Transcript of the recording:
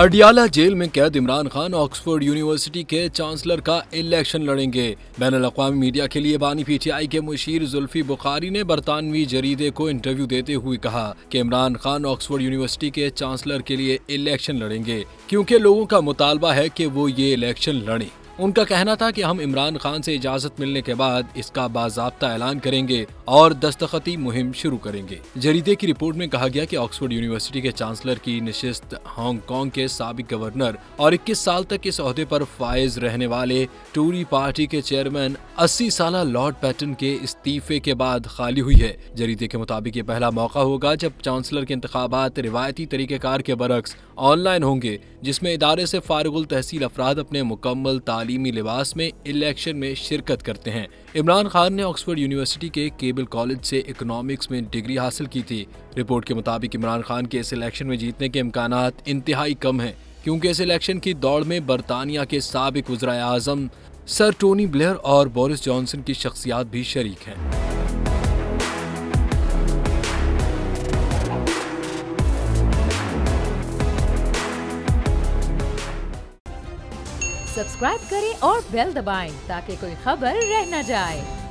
Adiala jail में कैद Imran Khan Oxford university के चांसलर का इलेक्शन लड़ेंगे। बैनुल-अक़वामी मीडिया के लिए बानी पीटीआई के मुशीर जुल्फी बुखारी ने बरतानवी जरीदे को इंटरव्यू देते हुए कहा कि इमरान खान ऑक्सफोर्ड यूनिवर्सिटी के चांसलर के लिए इलेक्शन लड़ेंगे क्योंकि लोगों का मुतालबा है कि वो ये इलेक्शन लड़ें। उनका कहना था कि हम इमरान खान से इजाजत मिलने के बाद इसका बाज़ाब्ता ऐलान करेंगे और दस्तखती मुहिम शुरू करेंगे। जरीदे की रिपोर्ट में कहा गया कि ऑक्सफोर्ड यूनिवर्सिटी के चांसलर की निशिस्त हांगकांग के साबिक गवर्नर और 21 साल तक इस ओहदे पर फाइज रहने वाले टोरी पार्टी के चेयरमैन 80 साल लॉर्ड पैटन के इस्तीफे के बाद खाली हुई है। जरीदे के मुताबिक ये पहला मौका होगा जब चांसलर के इंतखाबात रिवायती तरीक़ेकार के बरक्स ऑनलाइन होंगे, जिसमें इदारे से फारिगुल तहसील अफराद अपने मुकम्मल तालीमी लिबास में इलेक्शन में शिरकत करते हैं। इमरान खान ने ऑक्सफोर्ड यूनिवर्सिटी के केबल कॉलेज से इकोनॉमिक्स में डिग्री हासिल की थी। रिपोर्ट के मुताबिक इमरान खान के इस इलेक्शन में जीतने के इम्कानात इंतहाई कम हैं, क्योंकि इस इलेक्शन की दौड़ में बरतानिया के साबिक वज़ीर आज़म सर टोनी ब्लेयर और बोरिस जॉनसन की शख्सियात भी शरीक हैं। सब्सक्राइब करें और बेल दबाएं ताकि कोई खबर रह न जाए।